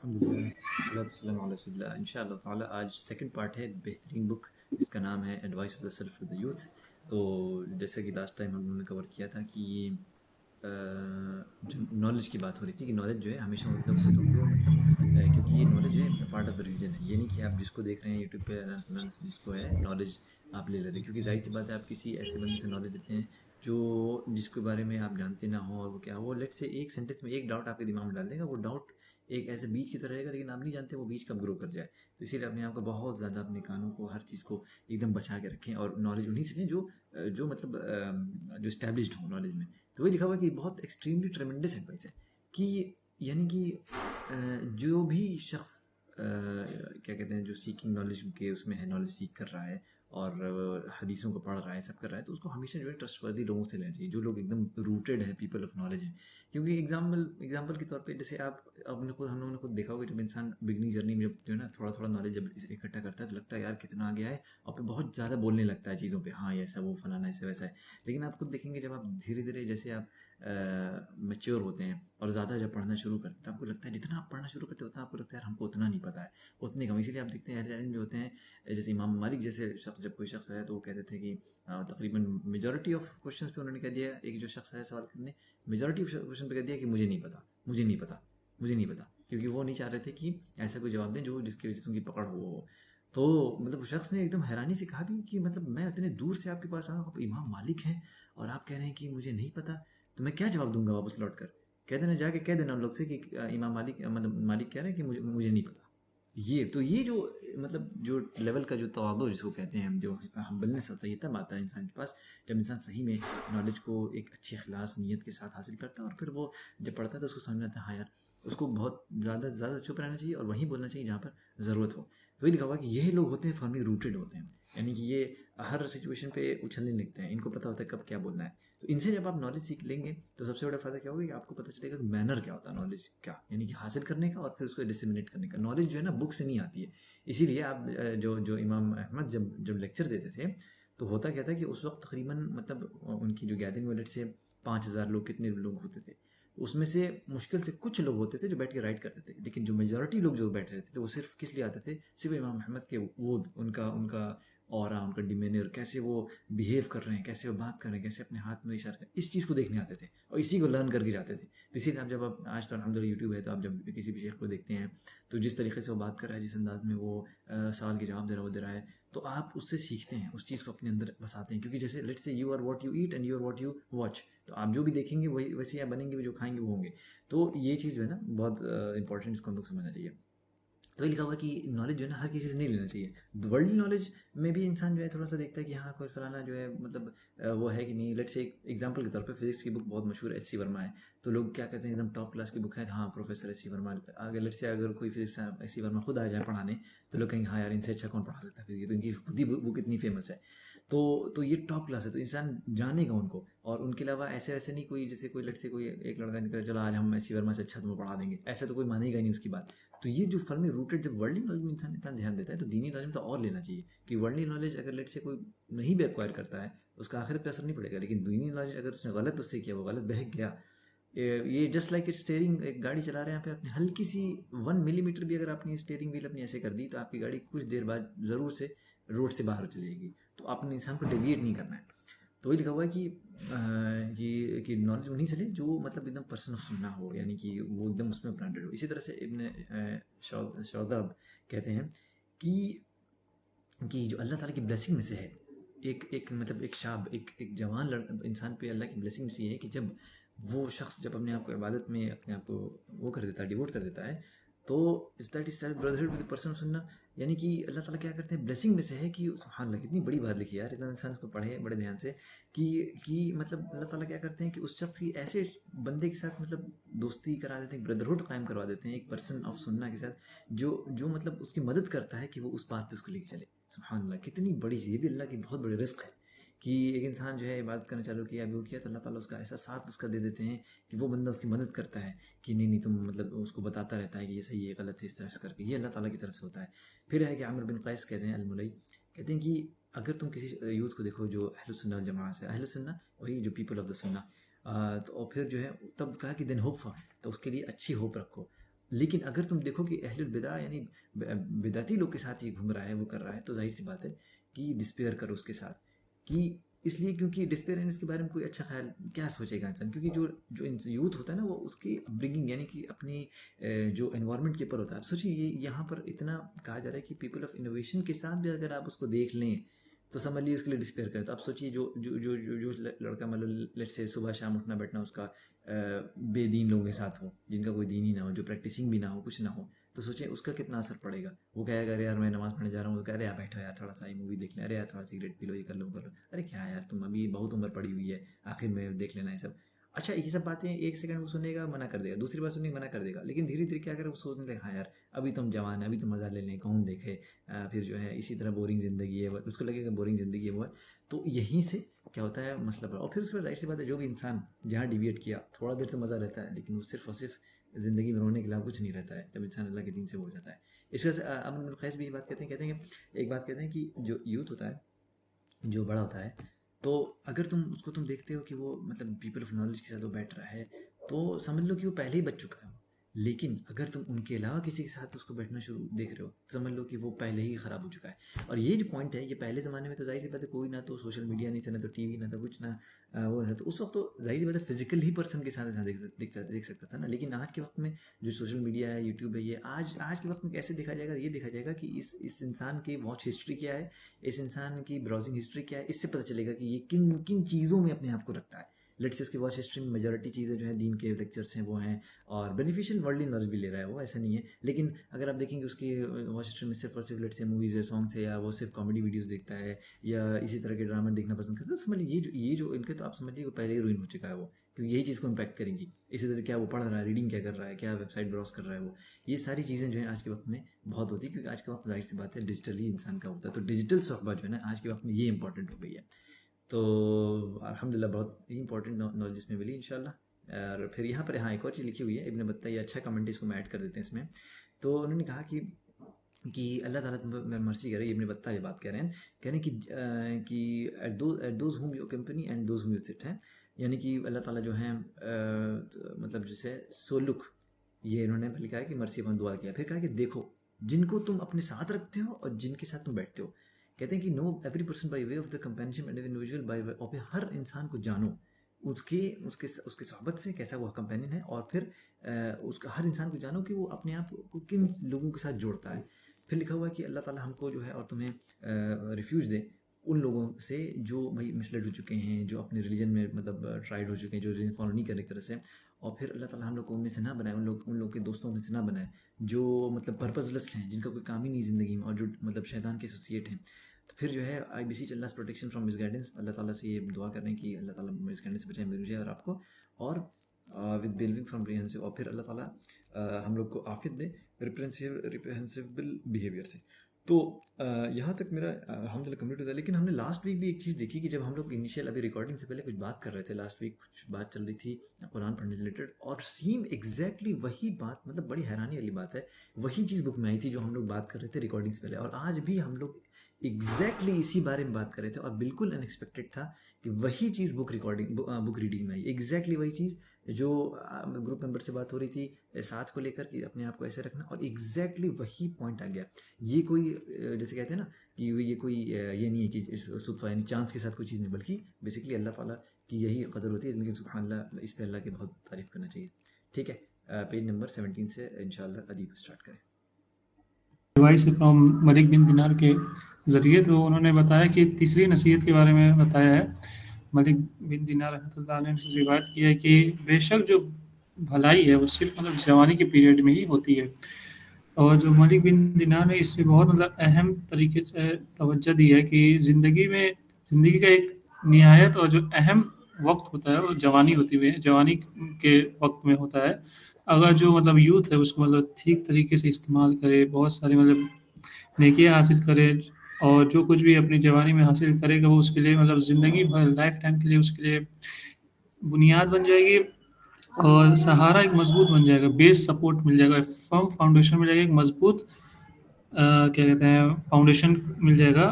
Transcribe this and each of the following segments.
अल्हम्दुलिल्लाह इंशाअल्लाह ताला आज सेकंड पार्ट है बेहतरीन बुक जिसका नाम है advice of the self to the youth. तो जैसे कि लास्ट टाइम हम लोगों ने कवर किया था कि जो नॉलेज की बात हो रही थी कि नॉलेज जो है हमेशा मतलब उससे ढूंढो मतलब क्योंकि ये नॉलेज जो है पार्ट ऑफ द रिलीजन है। ये नहीं कि आप जिसको देख रहे हैं यूट्यूब पे जिसको है नॉलेज आप ले रहे हैं, क्योंकि जाहिर सी बात है आप किसी ऐसे बंदे से नॉलेज लेते हैं जो जिसके बारे में आप जानते ना हो और वो क्या हो, वो लेट से एक सेंटेंस में एक डाउट आपके दिमाग में डाल देगा। वो डाउट एक ऐसे बीज की तरह रहेगा, लेकिन आप नहीं जानते वो बीज कब ग्रो कर जाए। तो इसीलिए अपने आप को बहुत ज़्यादा अपने कानों को हर चीज़ को एकदम बचा के रखें और नॉलेज उन्हीं से लें जो मतलब जो इस्टेब्लिश्ड हो नॉलेज में। तो वही लिखा हुआ है कि बहुत एक्सट्रीमली ट्रेमेंडस एडवाइस है कि यानी कि जो भी शख्स क्या कहते हैं जो सीकिंग नॉलेज के उसमें है, नॉलेज सीख कर रहा है और हदीसों को पढ़ रहा है, सब कर रहा है, तो उसको हमेशा जो है ट्रस्टवर्दी लोगों से लेना चाहिए, जो लोग एकदम रूटेड है, पीपल ऑफ नॉलेज है। क्योंकि एग्जाम्पल के तौर पे जैसे आप अपने खुद हम लोगों ने खुद देखा होगा, जब इंसान बिगनिंग जर्नी में जब जो है ना थोड़ा थोड़ा नॉलेज जब इकट्ठा करता है तो लगता है यार कितना आ गया है, और फिर बहुत ज़्यादा बोलने लगता है चीज़ों पे, हाँ ये ऐसा वो फलाना ऐसा वैसा है। लेकिन आप खुद देखेंगे जब आप धीरे धीरे जैसे आप मैच्योर होते हैं और ज़्यादा जब पढ़ना शुरू करते हैं तो आपको लगता है जितना आप पढ़ना शुरू करते हैं उतना आपको लगता है यार हमको उतना नहीं पता है, उतने कम। इसीलिए आप देखते हैं अहले इल्म जो होते हैं जैसे इमाम मालिक जैसे शख्स, जब कोई शख्स है तो वो कहते थे कि तकरीबन मेजॉरिटी ऑफ क्वेश्चंस पे उन्होंने कह दिया, एक जो शख्स है सवाल करने मेजॉरिटी ऑफ क्वेश्चन पे कह दिया कि मुझे नहीं पता, मुझे नहीं पता, मुझे नहीं पता, क्योंकि वो नहीं चाह रहे थे कि ऐसा कोई जवाब दें जो जिसकी वजह से उनकी पकड़ हो। तो मतलब उस शख्स ने एकदम हैरानी से कहा भी कि मतलब मैं इतने दूर से आपके पास आया हूँ, आप इमाम मालिक हैं और आप कह रहे हैं कि मुझे नहीं पता, तो मैं क्या जवाब दूंगा वापस लौट कर? कह देना, जाके कह देना उन लोग से कि इमाम मालिक मतलब मालिक कह रहे हैं कि मुझे मुझे नहीं पता। ये जो मतलब जो लेवल का जो तवादो जिसको कहते हैं हम, जो हम्बलनेस होता है, ये तब आता है इंसान के पास जब इंसान सही में नॉलेज को एक अच्छी अखलास नीयत के साथ हासिल करता है, और फिर वो जब पढ़ता है तो उसको समझ में आता है हाँ यार उसको बहुत ज़्यादा चुप रहना चाहिए और वहीं बोलना चाहिए जहाँ पर ज़रूरत हो। तो ये लिखा हुआ है कि यही लोग होते हैं फर्मली रूटेड होते हैं, यानी कि ये हर सिचुएशन पे उछलने लगते हैं, इनको पता होता है कब क्या बोलना है। तो इनसे जब आप नॉलेज सीख लेंगे तो सबसे बड़ा फ़ायदा क्या होगा कि आपको पता चलेगा कि मैनर क्या होता है, नॉलेज क्या यानी कि हासिल करने का और फिर उसको डिसमिनेट करने का। नॉलेज जो है ना बुक से नहीं आती है। इसीलिए आप जो जो इमाम अहमद जब जब लेक्चर देते थे तो होता क्या था कि उस वक्त तकरीबन मतलब उनकी जो गैदरिंग मिनट से 5,000 लोग कितने लोग होते थे, उसमें से मुश्किल से कुछ लोग होते थे जो बैठ के राइट करते थे, लेकिन जो मेजॉरिटी लोग जो बैठे रहते थे वो सिर्फ किस लिए आते थे? सिर्फ इमाम अहमद के वो उनका उनका ऑरा, उनका डिमेनियर, कैसे वो बिहेव कर रहे हैं, कैसे वो बात कर रहे हैं, कैसे अपने हाथ में इशारा कर, इस चीज़ को देखने आते थे और इसी को लर्न करके जाते थे। तो इसीलिए आप जब आप आज तो अल्हम्दुलिल्लाह यूट्यूब है, तो आप जब किसी भी शेख को देखते हैं तो जिस तरीके से वो बात कर रहा है, जिस अंदाज में वो सवाल के जवाब दे रहा है, तो आप उससे सीखते हैं, उस चीज़ को अपने अंदर बसाते हैं। क्योंकि जैसे let's say you are what you eat and you are what you watch, तो आप जो भी देखेंगे वही वैसे ही आप बनेंगे, भी जो खाएंगे वो होंगे। तो ये चीज़ जो है ना बहुत इंपॉर्टेंट, इसको हम लोग समझना चाहिए। तो ये लिखा हुआ है कि नॉलेज जो है ना हर किसी से नहीं लेना चाहिए। वर्ल्ड नॉलेज में भी इंसान जो है थोड़ा सा देखता है कि हाँ कोई फलाना जो है मतलब वो है कि नहीं। लेट्स से एक एग्जांपल के तौर पे फिजिक्स की बुक बहुत मशहूर एच सी वर्मा है, तो लोग क्या कहते हैं एकदम टॉप क्लास की बुक है, हाँ प्रोफेसर एच सी वर्मा। अगर लेट्स से अगर कोई फिजिक्स एच सी वर्मा खुद आ जाए पढ़ाने तो लोग कहेंगे हाँ यार इनसे अच्छा कौन पढ़ा सकता है फिजिक्स, तो इनकी खुद ही बुक इतनी फेमस है। तो ये टॉप क्लास है, तो इंसान जानेगा उनको। और उनके अलावा ऐसे ऐसे नहीं कोई, जैसे कोई लेट्स से कोई एक लड़का निकल चलो आज हम एच सी वर्मा से अच्छा तुम्हें पढ़ा देंगे, ऐसा तो कोई मानेगा ही नहीं उसकी बात। तो ये जो फर्मी रूटेड जब वर्ल्डली नॉलेज में इंसान इतना ध्यान देता है तो दीनी नॉलेज में तो और लेना चाहिए कि वर्ल्डली नॉलेज अगर लेट से कोई नहीं भी एक्वायर करता है उसका आखिरत पे असर नहीं पड़ेगा, लेकिन दीनी नॉलेज अगर उसने गलत उससे किया, वो गलत बहक गया, ये जस्ट लाइक इट स्टेयरिंग, एक गाड़ी चला रहे हैं आप अपने हल्की सी 1 मिलीमीटर भी अगर आपने स्टेयरिंग व्हील अपनी ऐसे कर दी तो आपकी गाड़ी कुछ देर बाद ज़रूर से रोड से बाहर चली जाएगी। तो आपने इंसान को डेविएट नहीं करना है। तो वही लिखा हुआ है कि कि नॉलेज उन्हीं से ले जो मतलब एकदम पर्सन ऑफ सुनना हो, यानी कि वो एकदम उसमें ब्रांडेड हो। इसी तरह से इब्न शौदाब कहते हैं कि जो अल्लाह ताला की ब्लेसिंग में से है, एक एक मतलब एक शाब एक जवान इंसान पे अल्लाह की ब्लेसिंग से ये है कि जब वो शख्स जब अपने आप को इबादत में अपने आप को वो कर देता है, डिवोट कर देता है, तो इस that is brotherhood with person सुनना। यानी कि अल्लाह ताला क्या करते हैं, ब्लेसिंग में से है कि सुभान अल्लाह कितनी बड़ी बात लिखी है यार, इतना इंसान इसको पढ़े बड़े ध्यान से कि मतलब अल्लाह ताला क्या करते हैं कि उस शख्स की ऐसे बंदे के साथ मतलब दोस्ती करा देते हैं, ब्रदरहुड कायम करवा देते हैं एक पर्सन ऑफ सुन्ना के साथ, जो जो मतलब उसकी मदद करता है कि वो उस बात पे उसको लेके चले। सुभान अल्लाह कितनी बड़ी चीज़, ये भी अल्लाह की बहुत बड़ी रिस्क है कि एक इंसान जो है इबादत करना चालू किया, अभी वो किया, तो अल्लाह ताला उसका ऐसा साथ उसका दे देते हैं कि वो बंदा उसकी मदद करता है कि नहीं नहीं तुम मतलब उसको बताता रहता है कि ये सही है गलत है इस तरह से करके, ये अल्लाह ताला की तरफ से होता है। फिर है कि आमिर बिन कैस कहते हैं अलमुलई, कहते हैं कि अगर तुम किसी यूथ को देखो जो अहलुस सुन्ना वल जमात से, अहलुस सुन्ना वही जो पीपल ऑफ द सुन्ना, तो और फिर जो है तब कहा कि देन होप फॉर, तो उसके लिए अच्छी होप रखो। लेकिन अगर तुम देखो कि अहलुल बिदा यानी बिदाती लोग के साथ ये घूम रहा है, वो कर रहा है, तो जाहिर सी बात है कि डिस्पेयर करो उसके साथ। कि इसलिए क्योंकि डिस्पेयर एंड इसके बारे में कोई अच्छा ख्याल क्या सोचेगा इंसान, क्योंकि जो जो यूथ होता है ना, वो उसकी अपब्रिंगिंग यानी कि अपनी जो एनवायरनमेंट के ऊपर होता है। आप सोचिए, ये यहाँ पर इतना कहा जा रहा है कि पीपल ऑफ इनोवेशन के साथ भी अगर आप उसको देख लें तो समझ लीजिए उसके लिए डिस्पेयर करें। तो आप सोचिए जो जो जो जो जो लड़का मतलब लेट्स से सुबह शाम उठना बैठना उसका बेदीन लोगों के साथ हो, जिनका कोई दीन ही ना हो, जो प्रैक्टिसिंग भी ना हो, कुछ ना हो, तो सोचिए उसका कितना असर पड़ेगा। वो कहेगा अरे यार मैं नमाज पढ़ने जा रहा हूँ, तो कह रहे यार बैठो यार थोड़ा सा ये मूवी देख लें, अरे यार थोड़ा सिगरेट पी लो, ये कर लो कर लो, अरे क्या यार तुम अभी बहुत उम्र पड़ी हुई है, आखिर में देख लेना ये सब। अच्छा ये सब बातें एक सेकंड वो सुनेगा, मना कर देगा, दूसरी बार सुनेगा, मना कर देगा, लेकिन धीरे धीरे क्या करे वो सोचने लगे हाँ यार अभी तुम जवान है, अभी तो मज़ा ले लें, कौन देखे, फिर जो है इसी तरह बोरिंग ज़िंदगी है, उसको लगेगा बोरिंग ज़िंदगी है वो है। तो यहीं से क्या होता है मसला बड़ा। और फिर उसके बाद जाहिर सी बात है जो भी इंसान जहाँ डिविएट किया, थोड़ा देर तो मज़ा रहता है, लेकिन वो सिर्फ और सिर्फ ज़िंदगी में रोने के अलावा कुछ नहीं रहता है जब इंसान अल्लाह के दीन से हो जाता है। इसका अमन खैस भी ये बात कहते हैं कि एक बात कहते हैं कि जो यूथ होता है, जो बड़ा होता है, तो अगर तुम उसको तुम देखते हो कि वो मतलब पीपल ऑफ नॉलेज के साथ वो बैठ रहा है, तो समझ लो कि वो पहले ही बच चुका है। लेकिन अगर तुम उनके अलावा किसी के साथ उसको बैठना शुरू देख रहे हो, तो समझ लो कि वो पहले ही ख़राब हो चुका है। और ये जो पॉइंट है, ये पहले ज़माने में तो ज़ाहिर सी बात है कोई ना तो सोशल मीडिया नहीं था, ना तो टीवी, ना तो कुछ, ना वो था, तो उस वक्त तो ज़ाहिर सी बात है फिजिकल ही पर्सन के साथ ऐसा देख सकता था ना। लेकिन आज के वक्त में जो सोशल मीडिया है, यूट्यूब है, ये आज आज के वक्त में कैसे देखा जाएगा, ये देखा जाएगा कि इस इंसान की वॉच हिस्ट्री क्या है, इस इंसान की ब्राउजिंग हिस्ट्री क्या है, इससे पता चलेगा कि ये किन किन चीज़ों में अपने आप को रखता है। लेट्स से इसकी वॉच हिस्ट्री में मेजॉरिटी चीज़ें जो है दीन के लेक्चर्स हैं वो हैं, और बेनिफिशियल वर्ल्डली नॉलेज भी ले रहा है वो, ऐसा नहीं है। लेकिन अगर आप देखेंगे उसकी वॉच हिस्ट्री में सिर्फ और सिर्फ लेट्स से मूवीज़ है, सॉन्ग्स है, या वो सिर्फ कॉमेडी वीडियोस देखता है, या इसी तरह के ड्रामा देखना पसंद करता है, तो समझ लीजिए ये जो इनके, तो आप समझ लीजिए वो पहले ही रुइन हो चुका है वो, क्योंकि यही चीज़ को इम्पैक्ट करेंगी। इसी तरह से क्या वो पढ़ रहा है, रीडिंग क्या कर रहा है, क्या वेबसाइट ब्राउज कर रहा है वो, ये सारी चीज़ें जो है आज के वक्त में बहुत होती है, क्योंकि आज के वक्त जाहिर सी बात है डिजिटली इंसान का होता है। तो डिजिटल सोहबत जो है ना आज के वक्त में ये इंपॉर्टेंट हो गई है। तो अल्हम्दुलिल्लाह बहुत ही इंपॉर्टेंट नॉलेज इसमें मिली इंशाल्लाह। और फिर यहाँ पर हाँ एक और चीज़ लिखी हुई है, इब्न बत्ता, ये अच्छा कमेंट है, इसको मैं ऐड कर देते हैं इसमें। तो उन्होंने कहा कि अल्लाह ताला तुम पर मर्जी करे, इब्न बत्ता ये बात कह रहे हैं, कह रहे हैं कि एट दोज हुम your company and those whom you sit हैं, यानी कि अल्लाह ताला जो है मतलब जैसे सोलुक, ये इन्होंने लिखा है कि मर्सी अपन दुआ किया, फिर कहा कि देखो जिनको तुम अपने साथ रखते हो और जिनके साथ तुम बैठते हो, कहते हैं कि know every person by way of the companionship and individual by way of, हर इंसान को जानो उसके उसके उसके सोहबत से कैसा वो कंपेनियन है, और फिर उसका हर इंसान को जानो कि वो अपने आप को किन लोगों के साथ जोड़ता है। फिर लिखा हुआ है कि अल्लाह ताला हमको जो है और तुम्हें रिफ्यूज दे उन लोगों से जो भाई मिसलेड हो चुके हैं, जो अपने रिलीजन में मतलब ट्राइड हो चुके हैं, जो रिलीजन फॉलो नहीं करने की तरह से। और फिर अल्लाह ताला हम लोग को उनमें से ना बनाए, उन लोग के दोस्तों में से ना बनाए जो मतलब पर्पसलेस हैं, जिनका कोई काम ही नहीं ज़िंदगी में, और जो मतलब शैतान के एसोसिएट हैं। तो फिर जो है आई बेसिच अल्लाह प्रोटेक्शन फ्रॉम मिसगाइडेंस, अल्लाह ताला से ये दुआ कर रहे हैं कि अल्लाह ताला मिसगाइडेंस से बचाए मुझे और आपको, और विद बिलीविंग फ्रॉम रिप्रेहेंसिव, और फिर अल्लाह ताला हम लोग को आफियत दे रिप्रेहेंसिबल बिहेवियर से। तो यहाँ तक मेरा अल्हम्दुलिल्लाह कंप्लीट होता है। लेकिन हमने लास्ट वीक भी एक चीज़ देखी कि जब हम लोग इनिशियल अभी रिकॉर्डिंग से पहले कुछ बात कर रहे थे, लास्ट वीक कुछ बात चल रही थी कुरान पढ़ने से रिलेटेड, और सेम एग्जैक्टली वही बात, मतलब बड़ी हैरानी वाली बात है, वही चीज़ बुक में आई थी जो हम लोग बात कर रहे थे रिकॉर्डिंग से पहले, और आज भी हम लोग एग्जैक्टली इसी बारे में बात कर रहे थे, और बिल्कुल अनएक्सपेक्टेड था कि वही चीज़ बुक रीडिंग में आई, एग्जैक्टली वही चीज़ जो ग्रुप मेंबर से बात हो रही थी साथ को लेकर कि अपने आप को ऐसे रखना, और एग्जैक्टली वही पॉइंट आ गया। ये कोई जैसे कहते हैं ना कि ये कोई ये नहीं है कि सुत्फा यानी चांस के साथ कोई चीज़ नहीं, बल्कि बेसिकली अल्लाह ताला की यही कदर होती है। लेकिन सुभान अल्लाह, इस पर अल्लाह की बहुत तारीफ़ करना चाहिए। ठीक है, पेज नंबर 17 से इंशाल्लाह अदीब स्टार्ट करें। रिवाइज फ्रॉम मलिक बिन दिनार के ज़रिए, तो उन्होंने बताया कि तीसरी नसीहत के बारे में बताया है। मलिक बिन दिनार रहमतुल्लाह अलैह ने रिवायत की है कि बेशक जो भलाई है वो सिर्फ मतलब जवानी के पीरियड में ही होती है, और जो मलिक बिन दिनार ने इस पे बहुत मतलब अहम तरीके से तवज्जो दी है कि ज़िंदगी का एक निहायत और जो अहम वक्त होता है वो जवानी होती है, जवानी के वक्त में होता है। अगर जो मतलब यूथ है उसको मतलब ठीक तरीके से इस्तेमाल करे, बहुत सारी मतलब नेकियां हासिल करे, और जो कुछ भी अपनी जवानी में हासिल करेगा वो उसके लिए मतलब ज़िंदगी भर लाइफ टाइम के लिए उसके लिए बुनियाद बन जाएगी, और सहारा एक मजबूत बन जाएगा, बेस सपोर्ट मिल जाएगा, फर्म फाउंडेशन मिल जाएगा, एक मजबूत क्या कहते हैं फाउंडेशन मिल जाएगा।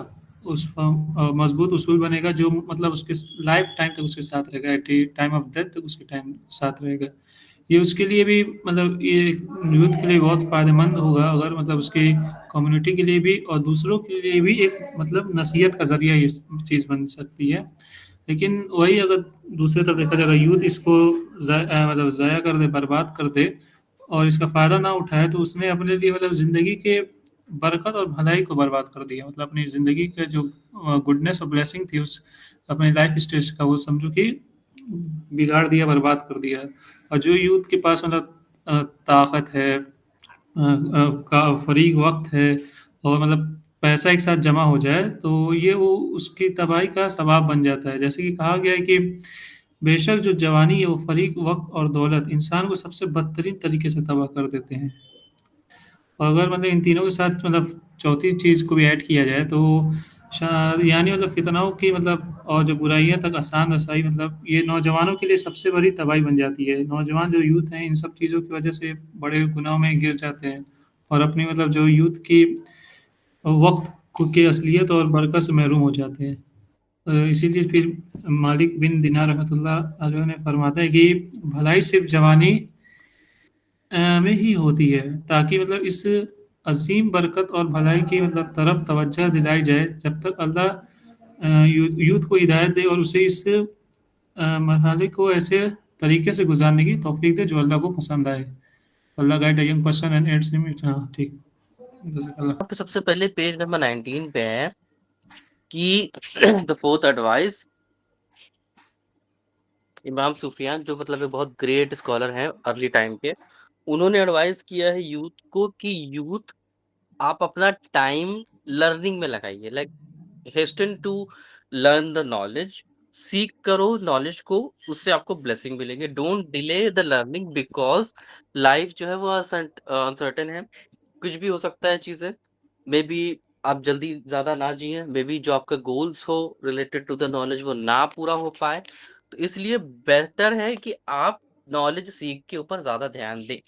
उस मजबूत उसूल बनेगा जो मतलब उसके लाइफ टाइम तक उसके साथ रहेगा, एट टाइम ऑफ डेथ तक उसके टाइम साथ रहेगा। ये उसके लिए भी मतलब ये यूथ के लिए बहुत फायदेमंद होगा, अगर मतलब उसकी कम्युनिटी के लिए भी और दूसरों के लिए भी एक मतलब नसीहत का जरिया ये चीज़ बन सकती है। लेकिन वही अगर दूसरी तरफ देखा जाएगा, यूथ इसको मतलब ज़ाया कर दे, बर्बाद कर दे और इसका फ़ायदा ना उठाए, तो उसने अपने लिए मतलब ज़िंदगी के बरकत और भलाई को बर्बाद कर दिया। मतलब अपनी ज़िंदगी के जो गुडनेस और ब्लेसिंग थी उस अपनी लाइफ स्टेज का, वो समझो कि बिगाड़ दिया, बर्बाद कर दिया। और जो यूथ के पास मतलब ताकत है, का फरीक वक्त है और मतलब पैसा एक साथ जमा हो जाए, तो ये वो उसकी तबाही का सबब बन जाता है। जैसे कि कहा गया है कि बेशक जो जवानी है वो फरीक वक्त और दौलत इंसान को सबसे बदतरीन तरीके से तबाह कर देते हैं। और अगर मतलब इन तीनों के साथ मतलब चौथी चीज़ को भी ऐड किया जाए, तो यानी मतलब फितनाओं की मतलब और जो बुराइयां तक आसान रसाई, मतलब ये नौजवानों के लिए सबसे बड़ी तबाही बन जाती है। नौजवान जो यूथ हैं इन सब चीज़ों की वजह से बड़े गुनाहों में गिर जाते हैं और अपनी मतलब जो यूथ की वक्त की असलियत और बरकत से महरूम हो जाते हैं। इसीलिए फिर मालिक बिन दिनार रहमतुल्लाह अलैह ने फरमाता है कि भलाई सिर्फ जवानी में ही होती है, ताकि मतलब इस अजीम बरकत और भलाई की मतलब तरफ तवज्जो दिलाई जाए। जब तक अल्लाह यूथ को हिदायत दे और उसे इस मरहले को ऐसे तरीके से गुजारने की तौफीक दे जो अल्लाह को पसंद आए। Allah guide young person and aids him. हाँ ठीक, जज़ाकल्लाह। यहाँ पे सबसे पहले पेज नंबर 19 पे है कि द फोर्थ एडवाइस, इमाम सुफियान जो मतलब एक बहुत ग्रेट स्कॉलर हैं अर्ली टाइम के, उन्होंने एडवाइस किया है यूथ को कि यूथ आप अपना टाइम लर्निंग में लगाइए, like hasten to learn the knowledge, सीख करो नॉलेज को, उससे आपको ब्लेसिंग मिलेंगे। Don't delay the learning because life जो है वो अनसर्टेन है, कुछ भी हो सकता है चीजें। मे बी आप जल्दी ज्यादा ना जिए, मे बी जो आपका गोल्स हो रिलेटेड टू द नॉलेज वो ना पूरा हो पाए, तो इसलिए बेहतर है कि आप नॉलेज सीख के ऊपर ज्यादा ध्यान दें।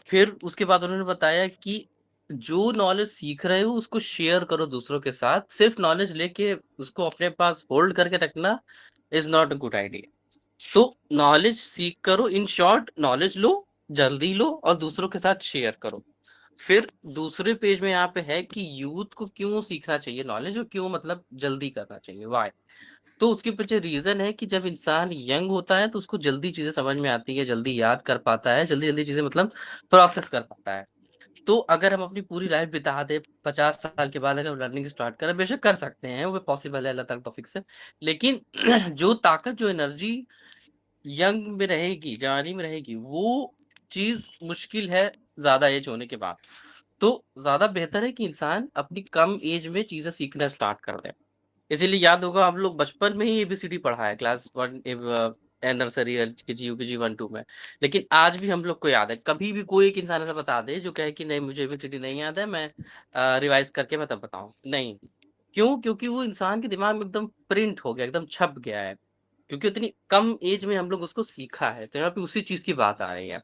फिर उसके बाद उन्होंने बताया कि जो नॉलेज सीख रहे हो उसको शेयर करो दूसरों के साथ, सिर्फ नॉलेज लेके उसको अपने पास होल्ड करके रखना is not a good idea. So knowledge सीख करो, इन शॉर्ट नॉलेज लो, जल्दी लो और दूसरों के साथ शेयर करो। फिर दूसरे पेज में यहाँ पे है कि यूथ को क्यों सीखना चाहिए नॉलेज और क्यों मतलब जल्दी करना चाहिए, वाई। तो उसके पीछे रीजन है कि जब इंसान यंग होता है तो उसको जल्दी चीजें समझ में आती है, जल्दी याद कर पाता है, जल्दी जल्दी चीजें मतलब प्रोसेस कर पाता है। तो अगर हम अपनी पूरी लाइफ बिता दे 50 साल के बाद अगर लर्निंग स्टार्ट करें, बेशक कर सकते हैं, वो पॉसिबल है अल्लाह ताला तौफीक से। लेकिन जो ताकत जो एनर्जी यंग में रहेगी, जवानी में रहेगी, वो चीज मुश्किल है ज्यादा एज होने के बाद। तो ज्यादा बेहतर है कि इंसान अपनी कम एज में चीजें सीखना स्टार्ट कर दे। इसीलिए याद होगा हम लोग बचपन में ही एबीसीडी पढ़ा है, क्लास 1 नर्सरी एलकेजी यूकेजी 1 2 में। लेकिन आज भी हम लोग को याद है। कभी भी कोई एक इंसान ऐसा बता दे जो कहे कि नहीं मुझे एबीसीडी नहीं याद है, मैं रिवाइज करके मैं तब बताऊं, नहीं। क्यों? क्योंकि वो इंसान के दिमाग में एकदम प्रिंट हो गया, एकदम छप गया है, क्योंकि उतनी कम एज में हम लोग उसको सीखा है। तो यहाँ पे उसी चीज की बात आ रही है।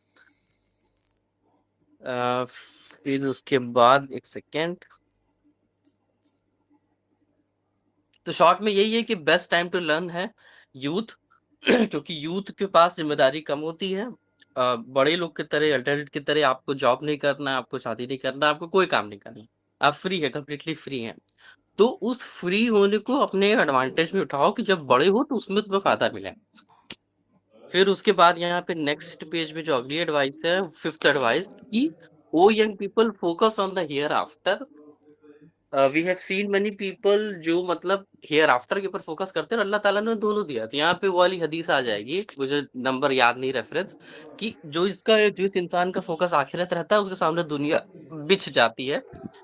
फिर उसके बाद एक सेकेंड, तो शॉर्ट में यही है कि बेस्ट टाइम टू लर्न है यूथ क्योंकि यूथ के पास जिम्मेदारी कम होती है। बड़े लोग की तरह, अडल्ट की तरह आपको जॉब नहीं करना, आपको शादी नहीं करना, आपको कोई काम नहीं करना, आप फ्री है, कम्प्लीटली फ्री है। तो उस फ्री होने को अपने एडवांटेज में उठाओ कि जब बड़े हो तो उसमें तुम्हें फायदा मिले। फिर उसके बाद यहाँ पे नेक्स्ट पेज में जो अगली एडवाइस है, फिफ्थ एडवाइस, कि O young people focus on the hereafter. We have seen many people जो मतलब हियर आफ्टर के ऊपर फोकस करते हैं, और अल्लाह ताला ने दोनों दिया। तो यहाँ पे वो वाली हदीस आ जाएगी, मुझे नंबर याद नहीं, रेफरेंस, कि जो इस इंसान का फोकस आखिरत रहता है उसके सामने दुनिया बिछ जाती है।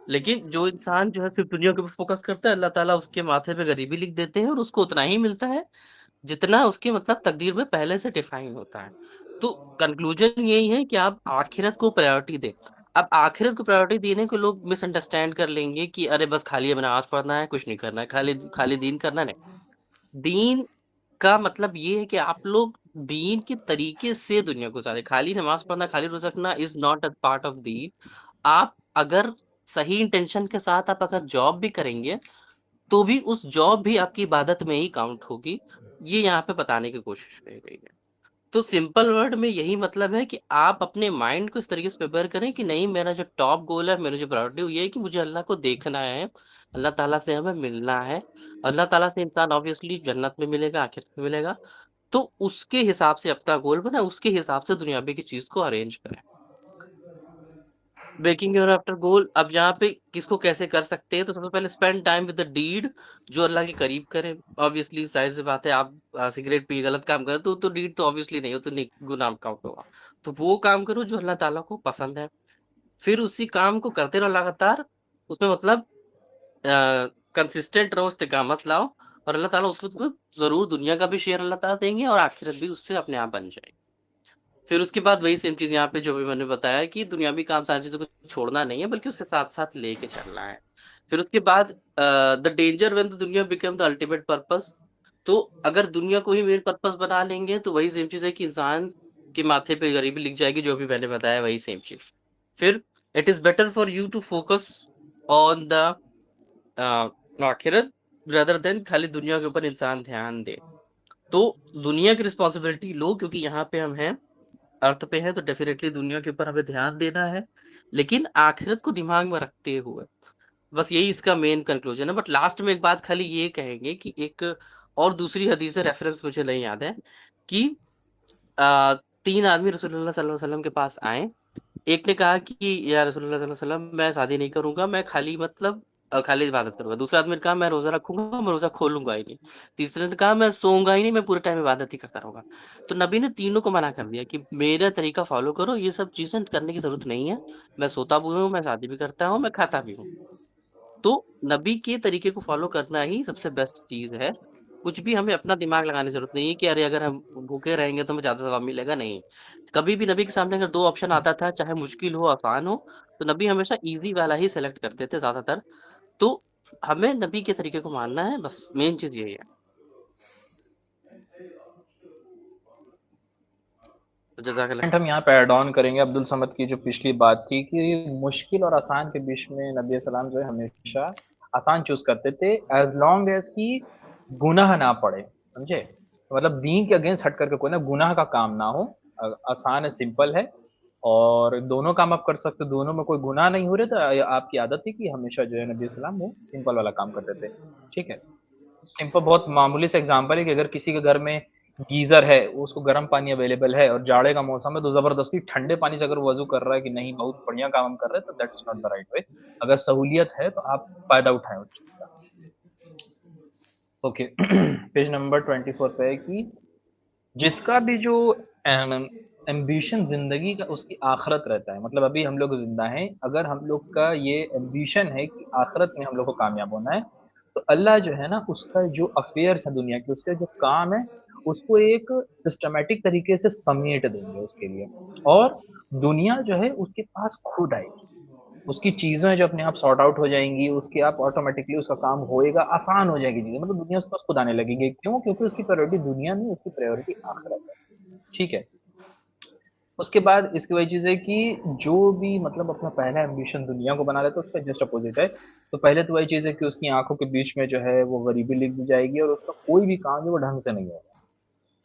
लेकिन जो इंसान जो है सिर्फ दुनिया के ऊपर फोकस करता है, अल्लाह ताला उसके माथे पे गरीबी लिख देते हैं और उसको उतना ही मिलता है जितना उसके मतलब तकदीर में पहले से डिफाइन होता है। तो कंक्लूजन यही है कि आप आखिरत को प्रायोरिटी दें। अब आखिरत को प्रायोरिटी देने को लोग मिसअंडरस्टैंड कर लेंगे कि अरे बस खाली हमें नमाज पढ़ना है, कुछ नहीं करना है, खाली खाली दीन करना, नहीं। दीन का मतलब ये है कि आप लोग दीन के तरीके से दुनिया गुजारे। खाली नमाज पढ़ना, खाली रोजा रखना is not a part of दीन। आप अगर सही इंटेंशन के साथ आप अगर जॉब भी करेंगे तो भी उस जॉब भी आपकी इबादत में ही काउंट होगी। ये यहाँ पे बताने की कोशिश की गई है। तो सिंपल वर्ड में यही मतलब है कि आप अपने माइंड को इस तरीके से प्रिपेयर करें कि नहीं, मेरा जो टॉप गोल है, मेरा जो प्रायोरिटी ये है कि मुझे अल्लाह को देखना है, अल्लाह ताला से हमें मिलना है। अल्लाह ताला से इंसान ऑब्वियसली जन्नत में मिलेगा, आखिरत में मिलेगा। तो उसके हिसाब से अपना गोल बनाए, उसके हिसाब से दुनियावी की चीज को अरेंज करें। ब्रेकिंग योर आफ्टर गोल, अब यहाँ पे किसको कैसे कर सकते हैं, तो सबसे पहले spend time with the deed जो अल्लाह के करीब करे। ऑब्वियसली जाहिर सी बात है, आप सिगरेट पी गलत काम करें तो डीड तो ऑब्वियसली नहीं हो, तो गुनाह काउंट होगा। तो वो काम करो जो अल्लाह ताला को पसंद है, फिर उसी काम को करते रहो लगातार। उसमें मतलब कंसिस्टेंट रहो, इस्तिकामत लाओ, और अल्लाह ताला उसमें तुम्हें जरूर दुनिया का भी शेयर अल्लाह ताला देंगे और आखिरत भी उससे अपने आप बन जाएगी। फिर उसके बाद वही सेम चीज़ यहाँ पे जो भी मैंने बताया कि दुनियावी काम सारी चीज़ों को छोड़ना नहीं है, बल्कि उसके साथ-साथ लेके चलना है। फिर उसके बाद द डेंजर व्हेन द दुनिया बिकम द अल्टीमेट पर्पस। तो अगर दुनिया को ही मेन पर्पस बना लेंगे तो वही सेम चीज़ है कि इंसान के माथे पे गरीबी लिख जाएगी, जो भी मैंने बताया वही सेम चीज़। फिर it is better for you to focus on the akhirat rather than खाली दुनिया के ऊपर इंसान ध्यान दे। तो दुनिया की रिस्पॉन्सिबिलिटी लो, क्योंकि यहाँ पे हम हैं, अर्थ पे हैं, तो डेफिनेटली दुनिया के ऊपर हमें ध्यान देना है, लेकिन आखिरत को दिमाग में रखते हुए। बस यही इसका मेन कंक्लूजन है। बट लास्ट में एक बात खाली ये कहेंगे कि एक और दूसरी हदीस से रेफरेंस मुझे नहीं याद है कि 3 आदमी रसूलुल्लाह सल्लल्लाहु अलैहि वसल्लम के पास आए। एक ने कहा कि या रसूलुल्लाह सल्लल्लाहु अलैहि वसल्लम, मैं शादी नहीं करूँगा, मैं खाली मतलब खाली इबादत करूँगा। दूसरा आदमी ने कहा मैं रोज़ा रखूँगा, मैं रोज़ा खोलूँगा ही नहीं। तीसरे ने कहा मैं सोऊँगा ही नहीं, मैं पूरे टाइम इबादत ही करता रहूँगा। तो नबी ने तीनों को मना कर दिया कि मेरा तरीका फ़ॉलो करो, ये सब चीज़ें करने की ज़रूरत नहीं है। मैं सोता भी हूँ, मैं शादी भी करता हूँ, मैं खाता भी हूँ। तो नबी के तरीके को फ़ॉलो करना ही सबसे बेस्ट चीज़ है। कुछ भी हमें अपना दिमाग लगाने की ज़रूरत नहीं है कि अरे अगर हम भूखे रहेंगे तो हमें ज़्यादा सवाब मिलेगा, नहीं। कभी भी नबी के सामने अगर 2 ऑप्शन आता था, चाहे मुश्किल हो, आसान हो, तो नबी हमेशा ईज़ी वाला ही सेलेक्ट करते थे ज़्यादातर। तो हमें नबी के तरीके को मानना है, बस मेन चीज़ यही है। तो जज़ाकल्लाह। पॉइंट हम यहाँ पे ऐड ऑन करेंगे अब्दुल समद की जो पिछली बात थी कि मुश्किल और आसान के बीच में नबी सलाम जो है हमेशा आसान चूज करते थे, एज लॉन्ग एज की गुनाह ना पड़े, समझे। तो मतलब दीन के अगेंस्ट हट करके कोई ना गुनाह का काम ना हो, आसान है, सिंपल है, और दोनों काम आप कर सकते हो, दोनों में कोई गुनाह नहीं हो रहे, तो आपकी आदत थी कि हमेशा जो है नबी सलाम वो सिंपल वाला काम करते थे। ठीक है, सिंपल बहुत मामूली से एग्जांपल है कि अगर किसी के घर में गीजर है, उसको गर्म पानी अवेलेबल है और जाड़े का मौसम है, तो जबरदस्ती ठंडे पानी से अगर वजू कर रहा है कि नहीं बहुत बढ़िया काम हम कर रहे हैं, तो that's not the right way. अगर सहूलियत है तो आप फायदा उठाएं उस चीज का। ओके पेज नंबर 24 पे है कि जिसका भी जो एम्बिशन जिंदगी का उसकी आखिरत रहता है, मतलब अभी हम लोग जिंदा हैं, अगर हम लोग का ये एम्बिशन है कि आखिरत में हम लोग को कामयाब होना है, तो अल्लाह जो है ना उसका जो अफेयर्स है दुनिया के, उसके जो काम है उसको एक सिस्टमेटिक तरीके से समेट देंगे उसके लिए, और दुनिया जो है उसके पास खुद आएगी, उसकी चीजें जो अपने आप सॉर्ट आउट हो जाएंगी, उसके आप ऑटोमेटिकली उसका काम होएगा, आसान हो जाएगी चीजें, मतलब दुनिया उसके पास खुद आने लगेगी। क्यों? क्योंकि उसकी प्रायोरिटी दुनिया नहीं, उसकी प्रायोरिटी आखिरत है। ठीक है, उसके बाद इसकी वही चीज है कि जो भी मतलब अपना पहला एम्बिशन दुनिया को बना लेता है, उसका जस्ट अपोजिट है। तो पहले तो वही चीज है कि उसकी आंखों के बीच में जो है वो गरीबी लिख दी जाएगी, और उसका कोई भी काम है वो ढंग से नहीं होगा,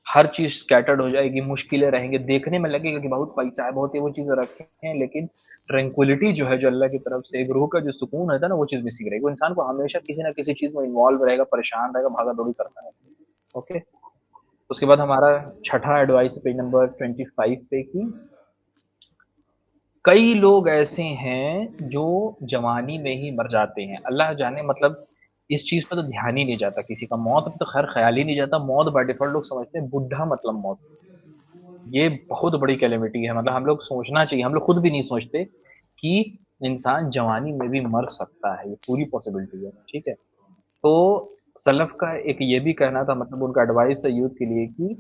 हर चीज स्कैटर्ड हो जाएगी, मुश्किलें रहेंगे, देखने में लगेगा कि बहुत पैसा है, बहुत ये वो चीजें रखे हैं, लेकिन ट्रैंक्विलिटी जो है, जो अल्लाह की तरफ से एक रूह का जो सुकून रहता है ना, वो चीज मिसिंग रहेगी। वो इंसान को हमेशा किसी ना किसी चीज में इन्वॉल्व रहेगा, परेशान रहेगा, भागा दौड़ी करता है। ओके, उसके बाद हमारा छठा एडवाइस पेज नंबर 25 पे की कई लोग ऐसे हैं जो जवानी में ही मर जाते हैं, अल्लाह जाने, मतलब इस चीज पर तो ध्यान ही नहीं जाता किसी का, मौत पे तो खैर ख्याल ही नहीं जाता। मौत बाय डिफॉल्ट लोग समझते हैं बुढ़ा मतलब मौत, ये बहुत बड़ी कैलेमिटी है, मतलब हम लोग सोचना चाहिए, हम लोग खुद भी नहीं सोचते कि इंसान जवानी में भी मर सकता है, ये पूरी पॉसिबिलिटी है। ठीक है, तो सलफ का एक ये भी कहना था, मतलब उनका एडवाइस है यूथ के लिए कि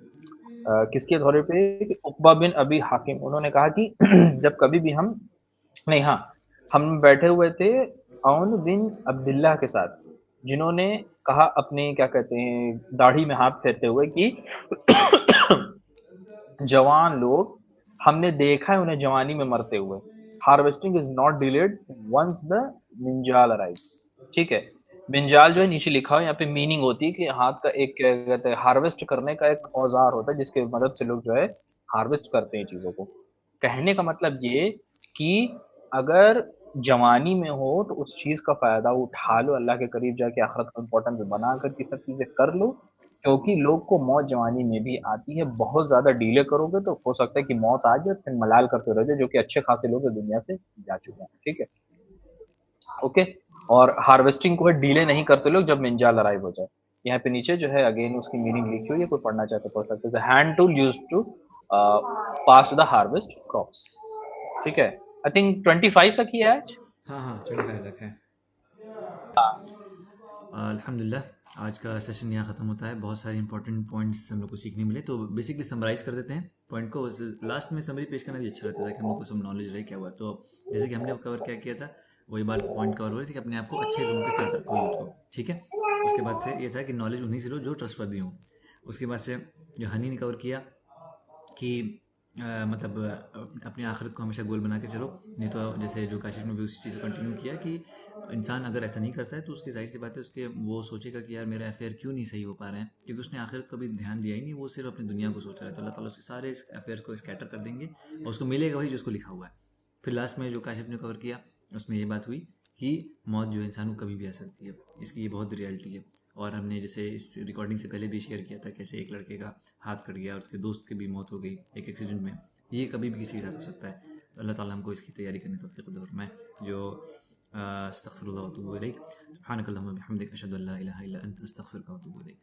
किसके दौरे पे कि उकबा बिन अबी हाकिम, उन्होंने कहा कि जब कभी भी हम, नहीं हाँ, हम बैठे हुए थे औन बिन अब्दुल्लाह के साथ, जिन्होंने कहा अपने क्या कहते हैं दाढ़ी में हाथ फेरते हुए कि जवान लोग हमने देखा है उन्हें जवानी में मरते हुए, harvesting is not delayed once the मिंजाल अराइव। ठीक है, मिंजाल जो है नीचे लिखा हो, यहाँ पे मीनिंग होती है कि हाथ का एक क्या कहते हैं हार्वेस्ट करने का एक औजार होता है जिसकी मदद से लोग जो है हार्वेस्ट करते हैं चीजों को। कहने का मतलब ये कि अगर जवानी में हो तो उस चीज का फायदा उठा लो, अल्लाह के करीब जाके आखिरत को इम्पोर्टेंस बना करके सब चीजें कर लो, क्योंकि लोग को मौत जवानी में भी आती है। बहुत ज्यादा डीले करोगे तो हो सकता है कि मौत आ जाए, फिर मलाल करते रह जाए, जो कि अच्छे खासे लोग इस दुनिया से जा चुके हैं। ठीक है, ओके। और हार्वेस्टिंग को डीले नहीं करते लोग जब मिंजाल अराइव हो जाए। यहाँ पे नीचे जो है अगेन उसकी मीनिंग लिखी हुई है, कोई पढ़ना चाहते पढ़ सकते हैं। Hand tool use to pass the harvest crops. ठीक है, आई थिंक 25 तक ही है आज। हाँ हाँ 25 तक है। अल्हम्दुलिल्लाह आज का सेशन यहाँ ख़त्म होता है। बहुत सारे इंपॉर्टेंट पॉइंट्स हम लोग को सीखने मिले, तो बेसिकली समराइज़ कर देते हैं पॉइंट को। लास्ट में समरी पेश करना भी अच्छा रहता है कि हम लोग को सब नॉलेज रहे क्या हुआ। तो जैसे कि हमने कवर क्या किया था, वही बात पॉइंट कवर हो रही थी कि अपने आप को अच्छे लोगों के साथ रखो यूथ को, ठीक है। उसके बाद से ये था कि नॉलेज उन्हीं से लो जो ट्रस्टवर्दी हों। उसके बाद से जो हनी ने कवर किया कि मतलब अपनी आखिरत को हमेशा गोल बना के चलो, नहीं तो जैसे जो काशिफ ने भी उस चीज़ को कंटिन्यू किया कि इंसान अगर ऐसा नहीं करता है तो उसकी जाहिर सी बात है उसके वो सोचेगा कि यार मेरा अफेयर क्यों नहीं सही हो पा रहे हैं, क्योंकि उसने आखिरत को भी ध्यान दिया ही नहीं, वो सिर्फ अपनी दुनिया को सोच रहा है। तो अल्लाह ताला उसके सारे इस अफेयर्स को स्कैटर कर देंगे और उसको मिलेगा वही जो उसको लिखा हुआ है। फिर लास्ट में जो काशिफ ने कवर किया उसमें ये बात हुई कि मौत जो इंसान को कभी भी आ सकती है, इसकी ये बहुत रियलिटी है। और हमने जैसे इस रिकॉर्डिंग से पहले भी शेयर किया था कैसे एक लड़के का हाथ कट गया और उसके दोस्त की भी मौत हो गई एक एक्सीडेंट में। ये कभी भी किसी के साथ हो सकता है। तो अल्लाह ताला हमको इसकी तैयारी करने तौफीक दे। और मैं जो अस्तगफिरुल्लाह व अतूबु इलैह, सुब्हानकल्लाहुम्मा व बिहम्दिक, अशहदु अल्ला इलाहा इल्ला अंत, अस्तगफिरुका व अतूबु इलैक।